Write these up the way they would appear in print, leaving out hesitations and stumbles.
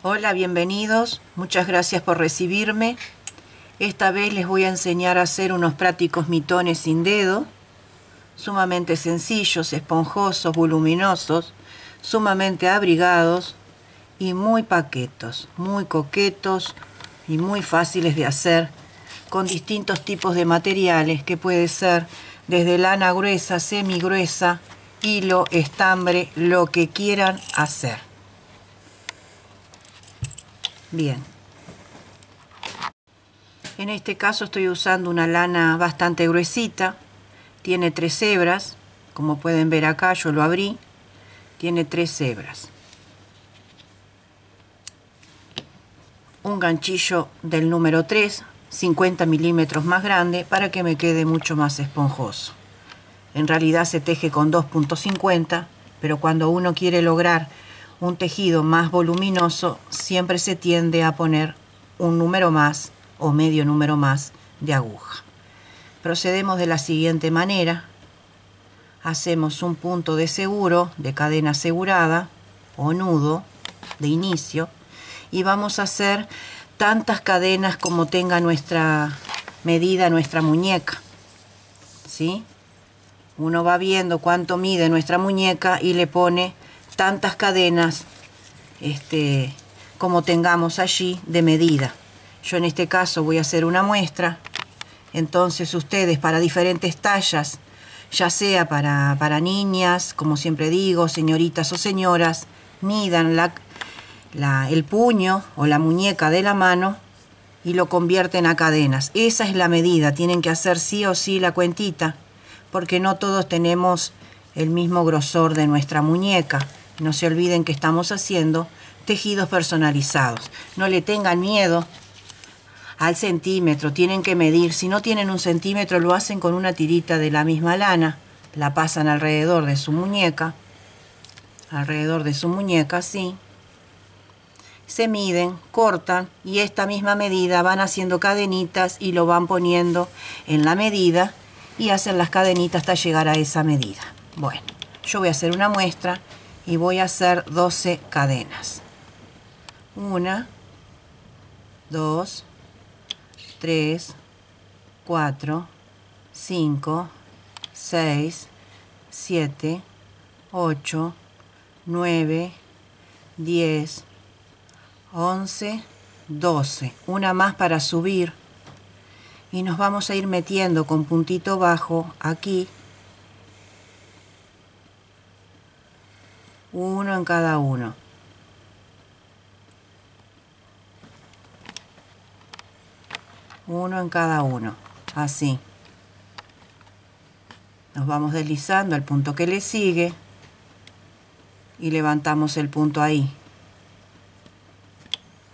Hola, bienvenidos. Muchas gracias por recibirme. Esta vez les voy a enseñar a hacer unos prácticos mitones sin dedo, sumamente sencillos, esponjosos, voluminosos, sumamente abrigados y muy paquetos, muy coquetos y muy fáciles de hacer, con distintos tipos de materiales que puede ser desde lana gruesa, semigruesa, hilo, estambre, lo que quieran hacer. Bien, en este caso estoy usando una lana bastante gruesita, tiene 3 hebras, como pueden ver acá yo lo abrí, tiene 3 hebras. Un ganchillo del número 3, 50 milímetros más grande para que me quede mucho más esponjoso. En realidad se teje con 2.50, pero cuando uno quiere lograr un tejido más voluminoso, siempre se tiende a poner un número más o medio número más de aguja. Procedemos de la siguiente manera. Hacemos un punto de seguro, de cadena asegurada o nudo de inicio, y vamos a hacer tantas cadenas como tenga nuestra medida, nuestra muñeca, ¿sí? Uno va viendo cuánto mide nuestra muñeca y le pone tantas cadenas como tengamos allí de medida. Yo en este caso voy a hacer una muestra, entonces ustedes para diferentes tallas, ya sea para niñas, como siempre digo, señoritas o señoras, midan el puño o la muñeca de la mano y lo convierten a cadenas. Esa es la medida, tienen que hacer sí o sí la cuentita, porque no todos tenemos el mismo grosor de nuestra muñeca. No se olviden que estamos haciendo tejidos personalizados. No le tengan miedo al centímetro, tienen que medir. Si no tienen un centímetro, lo hacen con una tirita de la misma lana, la pasan alrededor de su muñeca, así. Se miden, cortan y esta misma medida van haciendo cadenitas y lo van poniendo en la medida y hacen las cadenitas hasta llegar a esa medida. Bueno, yo voy a hacer una muestra y voy a hacer 12 cadenas. 1, 2, 3, 4, 5, 6, 7, 8, 9, 10, 11, 12. Una más para subir. Y nos vamos a ir metiendo con puntito bajo aquí. Uno en cada uno. Uno en cada uno. Así. Nos vamos deslizando al punto que le sigue. Y levantamos el punto ahí.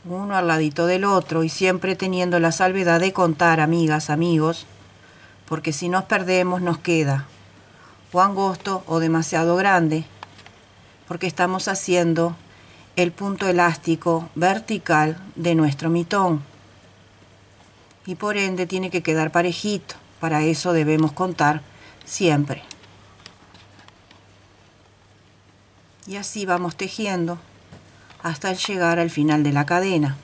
Uno al ladito del otro y siempre teniendo la salvedad de contar, amigas, amigos, porque si nos perdemos nos queda o angosto o demasiado grande, porque estamos haciendo el punto elástico vertical de nuestro mitón y por ende tiene que quedar parejito. Para eso debemos contar siempre. Y así vamos tejiendo hasta llegar al final de la cadena.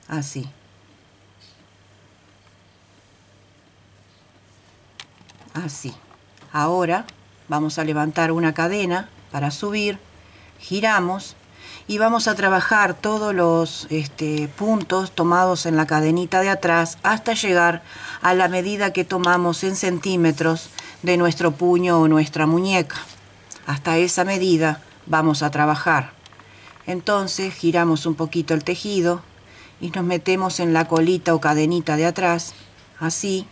Así. Así. Ahora vamos a levantar una cadena para subir, giramos y vamos a trabajar todos los puntos tomados en la cadenita de atrás hasta llegar a la medida que tomamos en centímetros de nuestro puño o nuestra muñeca. Hasta esa medida vamos a trabajar. Entonces giramos un poquito el tejido y nos metemos en la colita o cadenita de atrás, así.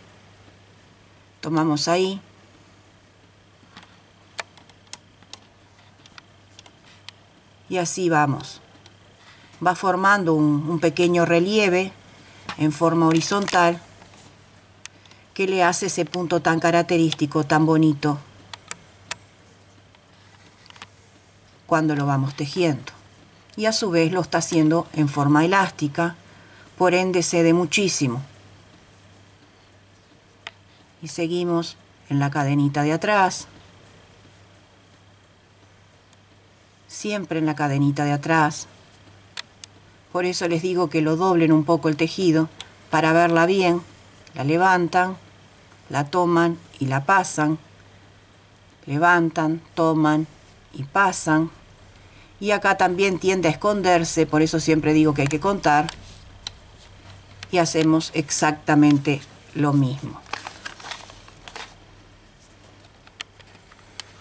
Tomamos ahí. Y así vamos. Va formando un pequeño relieve en forma horizontal que le hace ese punto tan característico, tan bonito, cuando lo vamos tejiendo. Y a su vez lo está haciendo en forma elástica, por ende cede muchísimo. Y seguimos en la cadenita de atrás, siempre en la cadenita de atrás. Por eso les digo que lo doblen un poco el tejido para verla bien. La levantan, la toman y la pasan. Levantan, toman y pasan. Y acá también tiende a esconderse, por eso siempre digo que hay que contar. Y hacemos exactamente lo mismo.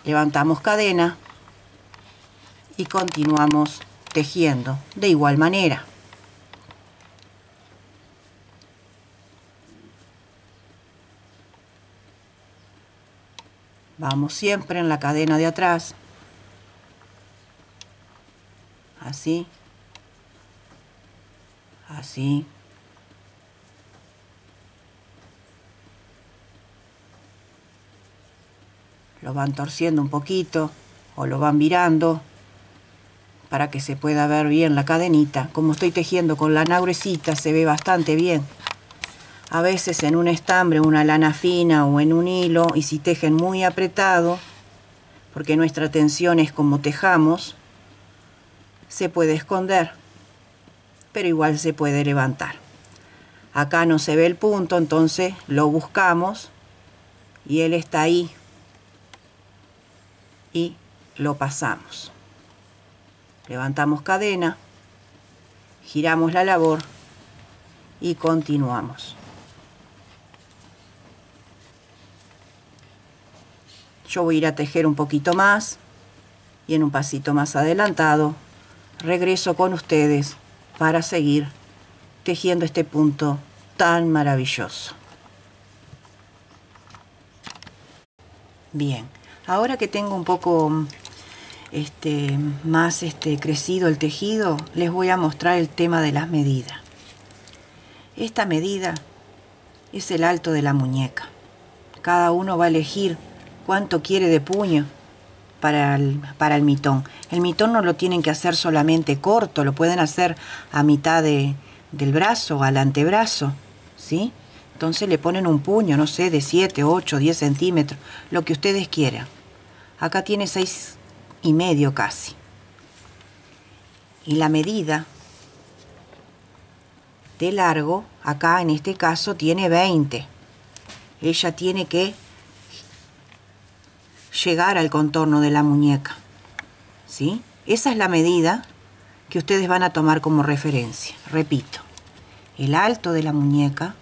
Levantamos cadena y continuamos tejiendo de igual manera. Vamos siempre en la cadena de atrás, así, así. Lo van torciendo un poquito o lo van virando para que se pueda ver bien la cadenita. Como estoy tejiendo con la naurecita, se ve bastante bien. A veces en un estambre, una lana fina o en un hilo, y si tejen muy apretado, porque nuestra tensión es como tejamos, se puede esconder, pero igual se puede levantar. Acá no se ve el punto, entonces lo buscamos y él está ahí y lo pasamos. Levantamos cadena, giramos la labor y continuamos. Yo voy a ir a tejer un poquito más y en un pasito más adelantado regreso con ustedes para seguir tejiendo este punto tan maravilloso. Bien, ahora que tengo un poco más crecido el tejido, les voy a mostrar el tema de las medidas. Esta medida es el alto de la muñeca. Cada uno va a elegir cuánto quiere de puño para el mitón. El mitón no lo tienen que hacer solamente corto, lo pueden hacer a mitad del brazo, al antebrazo, ¿sí? Entonces le ponen un puño, no sé, de 7, 8, 10 centímetros, lo que ustedes quieran. Acá tiene 6,5 casi. Y la medida de largo, acá en este caso tiene 20. Ella tiene que llegar al contorno de la muñeca, ¿sí? Esa es la medida que ustedes van a tomar como referencia. Repito, el alto de la muñeca,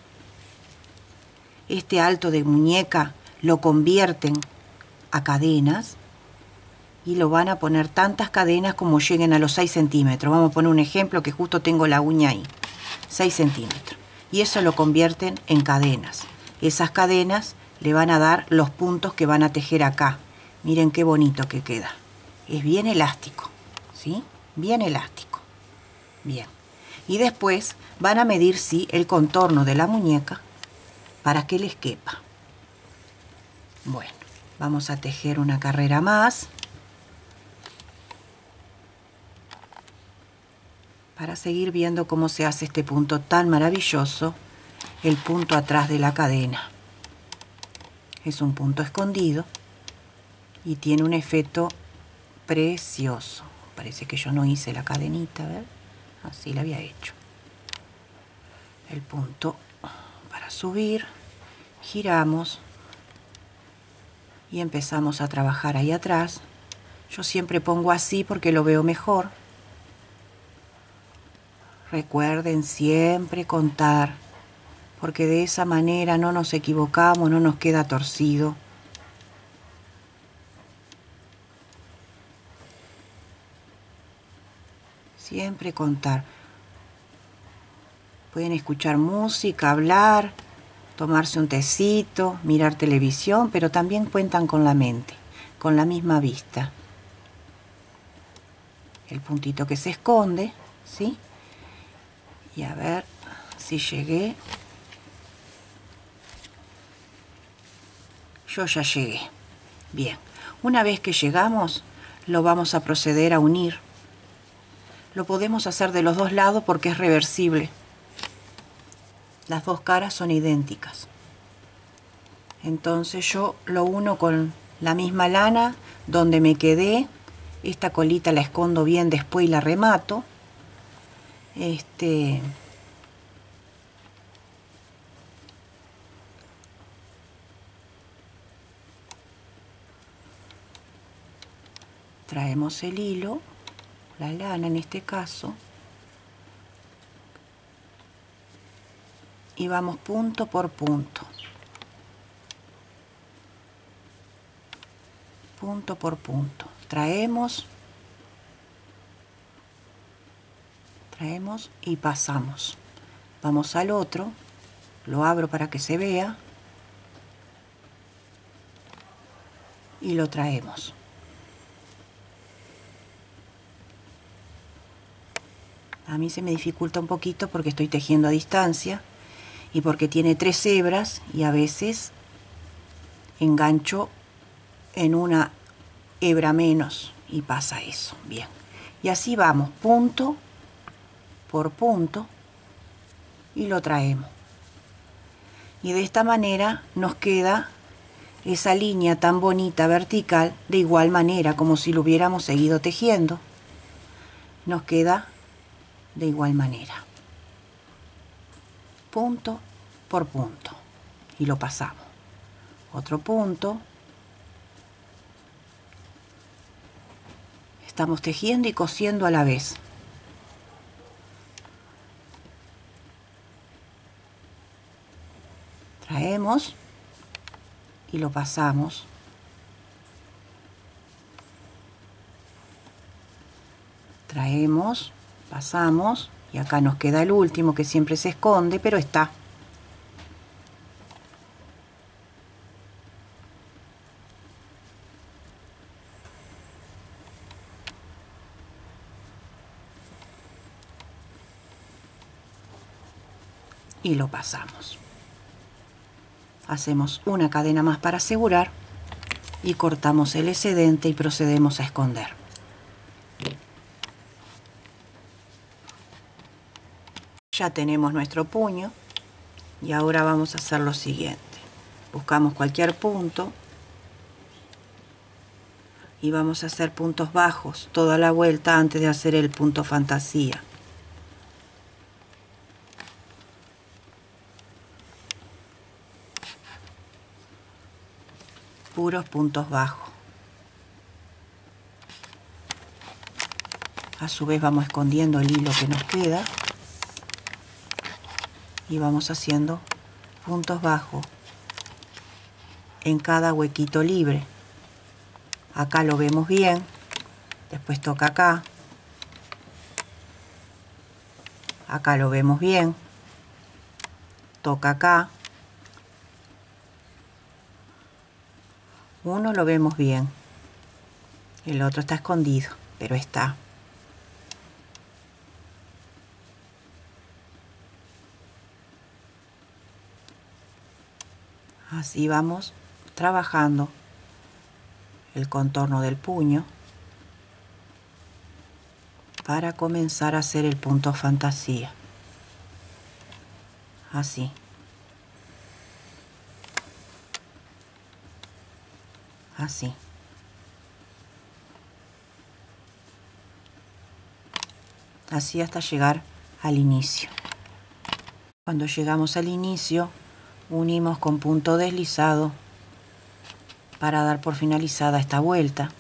este alto de muñeca lo convierten a cadenas y lo van a poner tantas cadenas como lleguen a los 6 centímetros. Vamos a poner un ejemplo que justo tengo la uña ahí, 6 centímetros. Y eso lo convierten en cadenas. Esas cadenas le van a dar los puntos que van a tejer acá. Miren qué bonito que queda. Es bien elástico, ¿sí? Bien elástico. Bien. Y después van a medir, sí, el contorno de la muñeca para que les quepa. Bueno, vamos a tejer una carrera más para seguir viendo cómo se hace este punto tan maravilloso, el punto atrás de la cadena. Es un punto escondido y tiene un efecto precioso. Parece que yo no hice la cadenita, ¿ver? Así la había hecho. El punto para subir, giramos y empezamos a trabajar ahí atrás. Yo siempre pongo así porque lo veo mejor. Recuerden siempre contar, porque de esa manera no nos equivocamos, no nos queda torcido. Siempre contar. Pueden escuchar música, hablar, tomarse un tecito, mirar televisión, pero también cuentan con la mente, con la misma vista. El puntito que se esconde, ¿sí? Y a ver si llegué. Yo ya llegué. Bien, una vez que llegamos, lo vamos a proceder a unir. Lo podemos hacer de los dos lados porque es reversible. Las dos caras son idénticas. Entonces yo lo uno con la misma lana donde me quedé. Esta colita la escondo bien después y la remato. Traemos el hilo, la lana en este caso, y vamos punto por punto. Punto por punto. Traemos y pasamos. Vamos al otro, lo abro para que se vea y lo traemos. A mí se me dificulta un poquito porque estoy tejiendo a distancia y porque tiene 3 hebras y a veces engancho en una hebra menos y pasa eso. Bien, y así vamos punto por punto y lo traemos, y de esta manera nos queda esa línea tan bonita vertical, de igual manera como si lo hubiéramos seguido tejiendo, nos queda de igual manera, punto por punto, y lo pasamos. Otro punto, estamos tejiendo y cosiendo a la vez. Traemos y lo pasamos. Traemos, pasamos, y acá nos queda el último que siempre se esconde, pero está. Y lo pasamos. Hacemos una cadena más para asegurar y cortamos el excedente y procedemos a esconder. Ya tenemos nuestro puño y ahora vamos a hacer lo siguiente. Buscamos cualquier punto y vamos a hacer puntos bajos toda la vuelta antes de hacer el punto fantasía. Puros puntos bajos. A su vez vamos escondiendo el hilo que nos queda y vamos haciendo puntos bajos en cada huequito libre. Acá lo vemos bien, después toca acá, acá lo vemos bien, toca acá, uno lo vemos bien, el otro está escondido, pero está. Así vamos trabajando el contorno del puño para comenzar a hacer el punto fantasía. Así. Así. Así hasta llegar al inicio. Cuando llegamos al inicio, unimos con punto deslizado para dar por finalizada esta vuelta,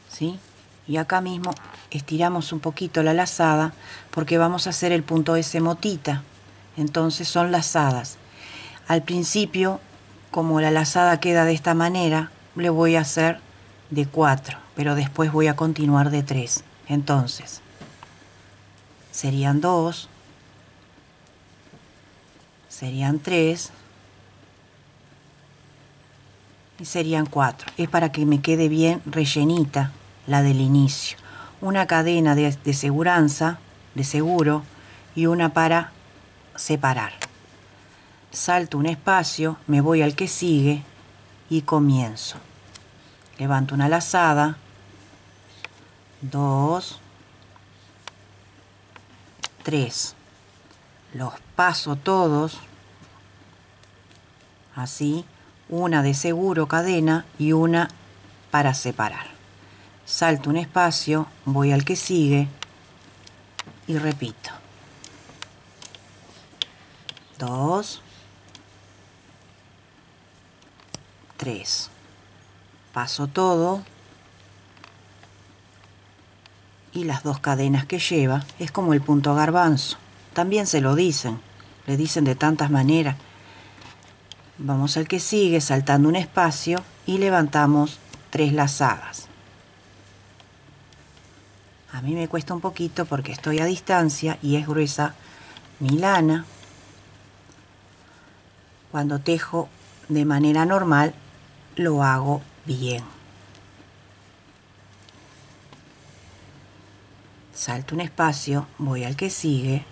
¿sí? Y acá mismo estiramos un poquito la lazada porque vamos a hacer el punto S motita, entonces son lazadas. Al principio, como la lazada queda de esta manera, le voy a hacer de 4, pero después voy a continuar de 3. Entonces, serían 2, serían 3 y serían 4. Es para que me quede bien rellenita la del inicio. Una cadena de seguranza, de seguro, y una para separar. Salto un espacio, me voy al que sigue y comienzo. Levanto una lazada, 2, 3. Los paso todos, así, una de seguro cadena y una para separar. Salto un espacio, voy al que sigue y repito. 2, 3. Paso todo y las 2 cadenas que lleva es como el punto garbanzo. También se lo dicen, le dicen de tantas maneras. Vamos al que sigue saltando un espacio y levantamos 3 lazadas. A mí me cuesta un poquito porque estoy a distancia y es gruesa mi lana. Cuando tejo de manera normal lo hago bien. Salto un espacio, voy al que sigue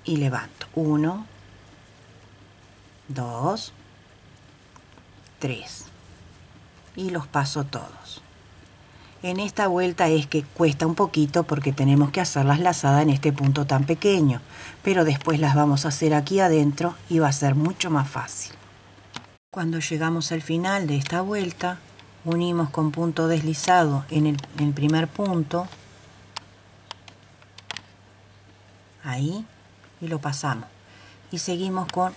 y levanto. 1, 2, 3. Y los paso todos. En esta vuelta es que cuesta un poquito porque tenemos que hacer las lazadas en este punto tan pequeño, pero después las vamos a hacer aquí adentro y va a ser mucho más fácil. Cuando llegamos al final de esta vuelta, unimos con punto deslizado en el primer punto, ahí, y lo pasamos. Y seguimos con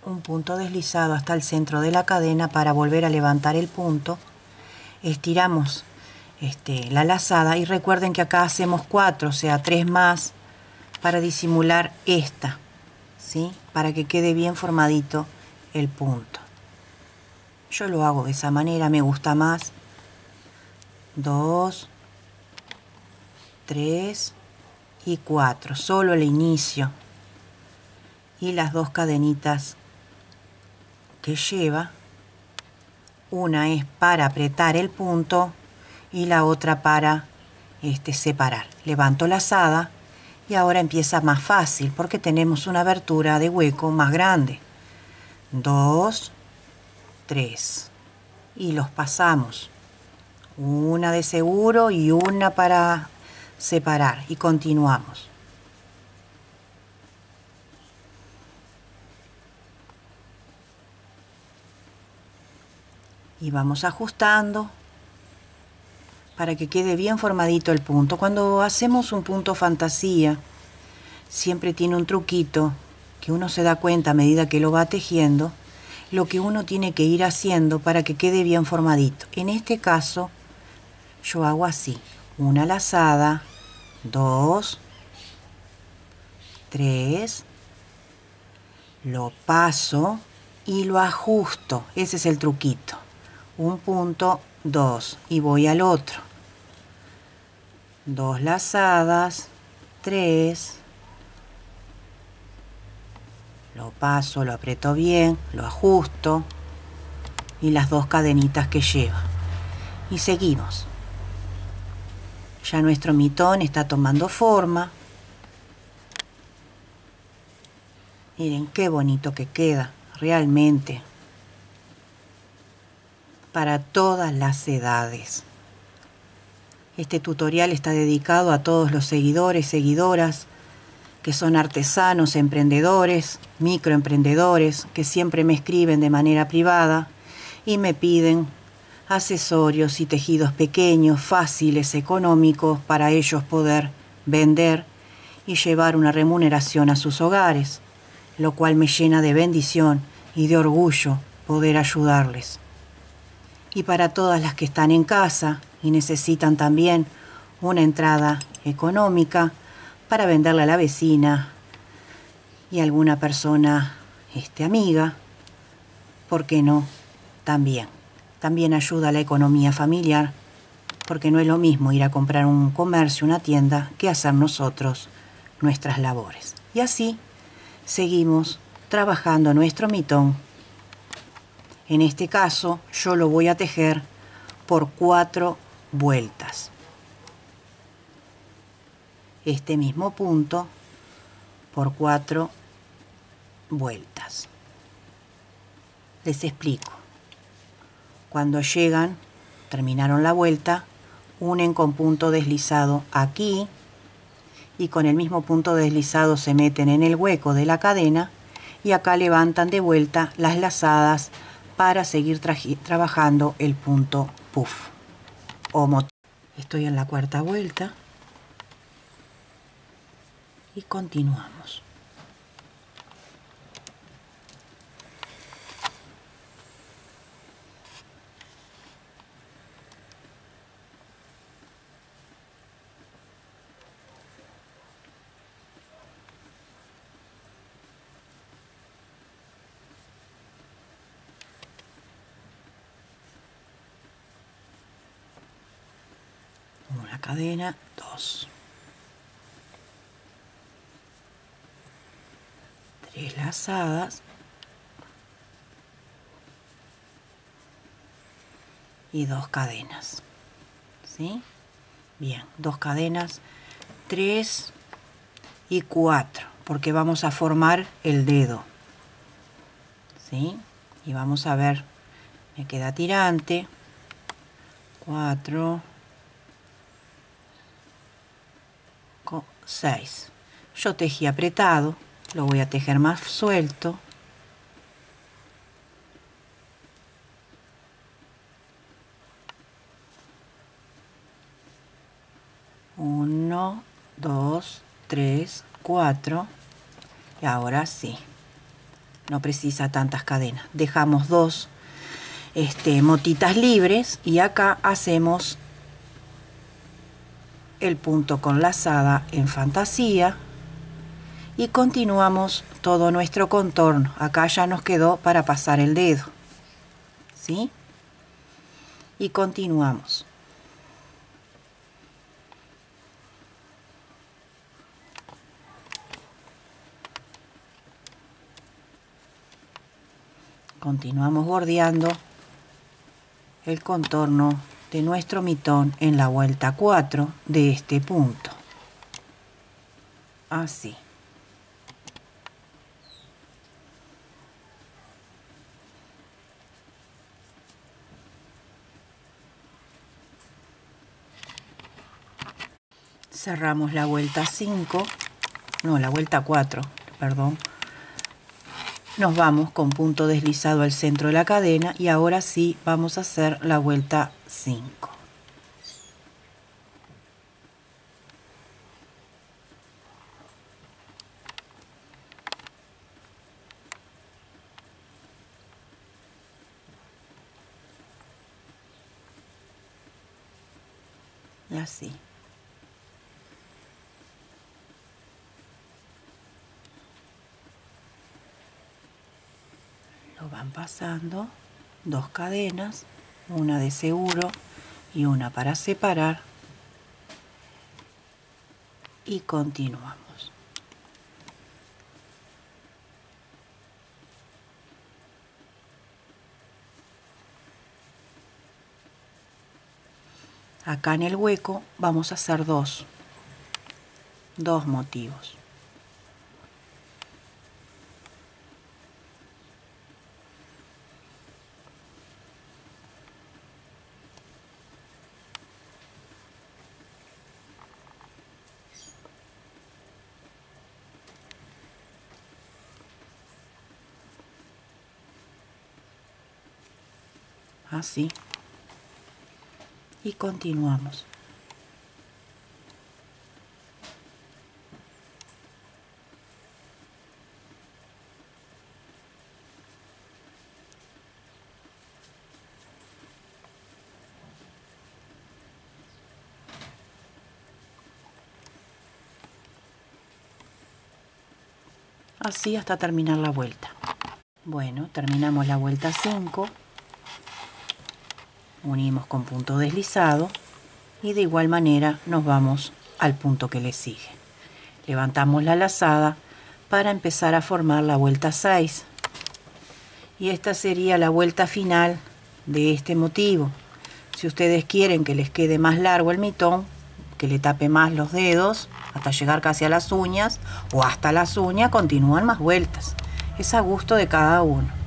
un punto deslizado hasta el centro de la cadena para volver a levantar el punto. Estiramos la lazada y recuerden que acá hacemos 4, o sea 3 más para disimular esta, ¿sí? Para que quede bien formadito el punto. Yo lo hago de esa manera, me gusta más. 2, 3 y 4, solo el inicio y las 2 cadenitas que lleva. Una es para apretar el punto y la otra para separar. Levanto lazada y ahora empieza más fácil porque tenemos una abertura de hueco más grande. 2, 3 y los pasamos. Una de seguro y una para separar y continuamos. Y vamos ajustando para que quede bien formadito el punto. Cuando hacemos un punto fantasía, siempre tiene un truquito que uno se da cuenta a medida que lo va tejiendo, lo que uno tiene que ir haciendo para que quede bien formadito. En este caso, yo hago así: una lazada, 2, 3, lo paso y lo ajusto. Ese es el truquito. Un punto, 2 y voy al otro. 2 lazadas, 3, lo paso, lo aprieto bien, lo ajusto y las 2 cadenitas que lleva. Y seguimos. Ya nuestro mitón está tomando forma. Miren qué bonito que queda, realmente. Para todas las edades. Este tutorial está dedicado a todos los seguidores, seguidoras, que son artesanos, emprendedores, microemprendedores, que siempre me escriben de manera privada y me piden accesorios y tejidos pequeños, fáciles, económicos, para ellos poder vender y llevar una remuneración a sus hogares, lo cual me llena de bendición y de orgullo poder ayudarles. Y para todas las que están en casa y necesitan también una entrada económica para venderle a la vecina y a alguna persona amiga, ¿por qué no? También ayuda a la economía familiar, porque no es lo mismo ir a comprar un comercio, una tienda, que hacer nosotros nuestras labores. Y así seguimos trabajando nuestro mitón. En este caso, yo lo voy a tejer por 4 vueltas. Este mismo punto por 4 vueltas. Les explico. Cuando llegan, terminaron la vuelta, unen con punto deslizado aquí y con el mismo punto deslizado se meten en el hueco de la cadena y acá levantan de vuelta las lazadas para seguir trabajando el punto puff o motivo. Estoy en la cuarta vuelta y continuamos. Una cadena, 2, 3 lazadas y 2 cadenas, ¿sí? Bien, 2 cadenas, 3 y 4, porque vamos a formar el dedo, ¿sí? Y vamos a ver, me queda tirante, 4, 6. Yo tejí apretado, lo voy a tejer más suelto. Uno, 2, 3, 4. Y ahora sí. No precisa tantas cadenas. Dejamos 2 motitas libres y acá hacemos el punto con lazada en fantasía y continuamos todo nuestro contorno. Acá ya nos quedó para pasar el dedo, ¿sí? Y continuamos. Continuamos bordeando el contorno de nuestro mitón en la vuelta 4 de este punto. Así. Cerramos la vuelta 5, no, la vuelta 4, perdón. Nos vamos con punto deslizado al centro de la cadena y ahora sí vamos a hacer la vuelta 5. Y así. Lo van pasando, 2 cadenas, una de seguro y una para separar y continuamos. Acá en el hueco vamos a hacer dos motivos. Así. Y continuamos. Así hasta terminar la vuelta. Bueno, terminamos la vuelta 5. Unimos con punto deslizado y de igual manera nos vamos al punto que le sigue. Levantamos la lazada para empezar a formar la vuelta 6. Y esta sería la vuelta final de este motivo. Si ustedes quieren que les quede más largo el mitón, que le tape más los dedos hasta llegar casi a las uñas o hasta las uñas, continúan más vueltas. Es a gusto de cada uno.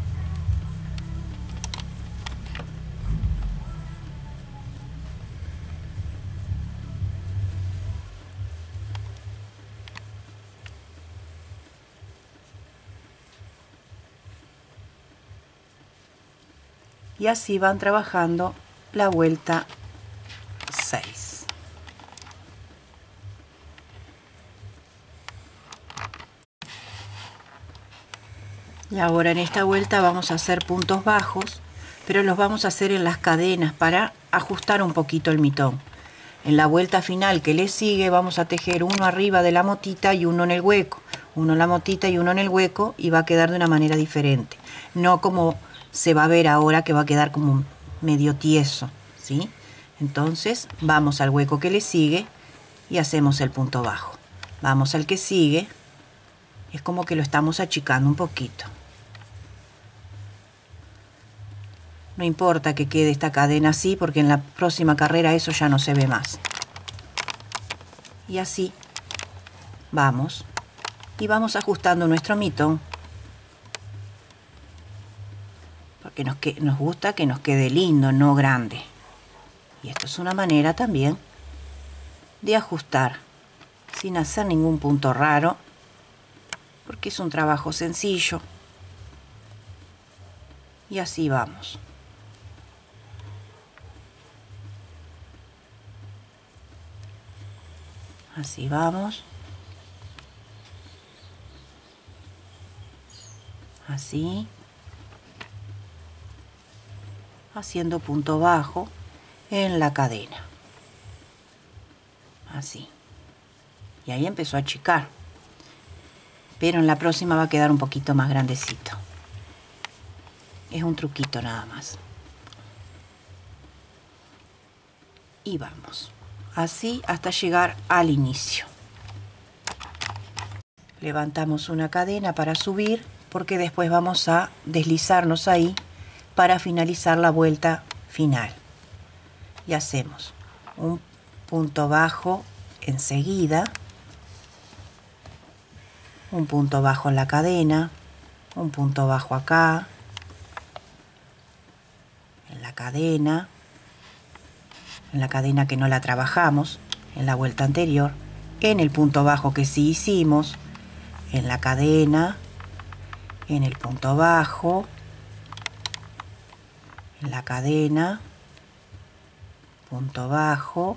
y así van trabajando la vuelta 6. Y ahora en esta vuelta vamos a hacer puntos bajos, pero los vamos a hacer en las cadenas para ajustar un poquito el mitón. En la vuelta final que le sigue vamos a tejer uno arriba de la motita y uno en el hueco, uno en la motita y uno en el hueco, y va a quedar de una manera diferente, no como se va a ver ahora, que va a quedar como medio tieso, ¿sí? Entonces vamos al hueco que le sigue y hacemos el punto bajo. Vamos al que sigue, es como que lo estamos achicando un poquito. No importa que quede esta cadena así, porque en la próxima carrera eso ya no se ve más. Y así vamos. Y vamos ajustando nuestro mitón. Porque nos gusta que nos quede lindo, no grande. Y esto es una manera también de ajustar, sin hacer ningún punto raro, porque es un trabajo sencillo. Y así vamos. Así vamos. Así. Haciendo punto bajo en la cadena. Así. Y ahí empezó a achicar. Pero en la próxima va a quedar un poquito más grandecito. Es un truquito nada más. Y vamos. Así hasta llegar al inicio. Levantamos una cadena para subir, porque después vamos a deslizarnos ahí para finalizar la vuelta final. Y hacemos un punto bajo enseguida, un punto bajo en la cadena, un punto bajo acá, en la cadena que no la trabajamos en la vuelta anterior, en el punto bajo que sí hicimos, en la cadena, en el punto bajo, en la cadena, punto bajo.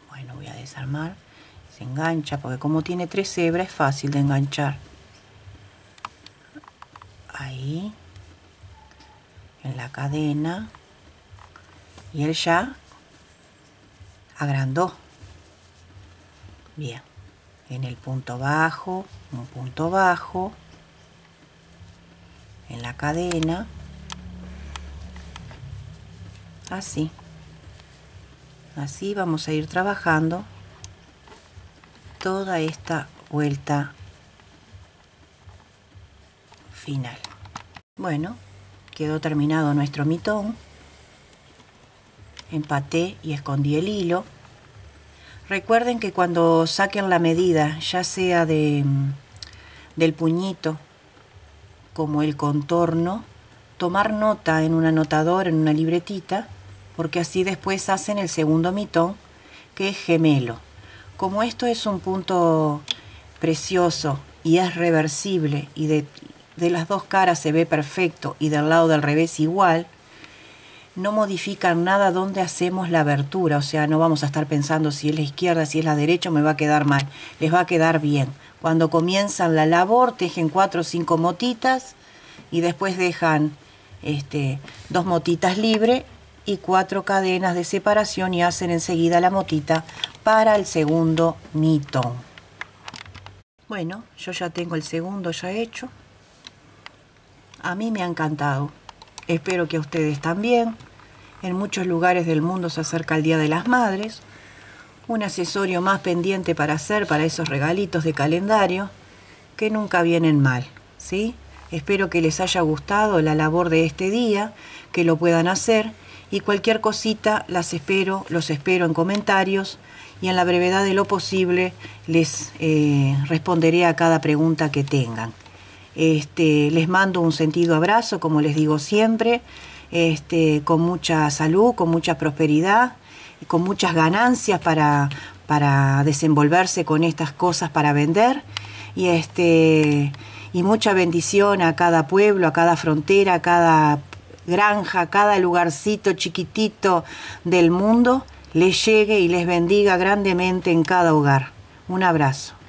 Bueno, voy a desarmar. Se engancha, porque como tiene 3 hebras es fácil de enganchar. Ahí, en la cadena, y él ya agrandó. Bien, en el punto bajo, un punto bajo, en la cadena, así. Así vamos a ir trabajando toda esta vuelta final. Bueno, quedó terminado nuestro mitón. Empaté y escondí el hilo. Recuerden que cuando saquen la medida, ya sea del puñito como el contorno, tomar nota en un anotador, en una libretita, porque así después hacen el segundo mitón, que es gemelo. Como esto es un punto precioso y es reversible, y de las dos caras se ve perfecto y del lado del revés igual, no modifican nada donde hacemos la abertura. O sea, no vamos a estar pensando si es la izquierda, si es la derecha, me va a quedar mal. Les va a quedar bien. Cuando comienzan la labor, tejen 4 o 5 motitas y después dejan 2 motitas libres y 4 cadenas de separación, y hacen enseguida la motita para el segundo mitón. Bueno, yo ya tengo el segundo ya hecho. A mí me ha encantado. Espero que a ustedes también. En muchos lugares del mundo se acerca el Día de las Madres. Un accesorio más pendiente para hacer para esos regalitos de calendario que nunca vienen mal, ¿sí? Espero que les haya gustado la labor de este día, que lo puedan hacer, y cualquier cosita los espero en comentarios, y en la brevedad de lo posible les responderé a cada pregunta que tengan. Les mando un sentido abrazo, como les digo siempre, con mucha salud, con mucha prosperidad y con muchas ganancias para desenvolverse con estas cosas para vender, y mucha bendición a cada pueblo, a cada frontera, a cada granja, a cada lugarcito chiquitito del mundo, les llegue y les bendiga grandemente en cada hogar. Un abrazo.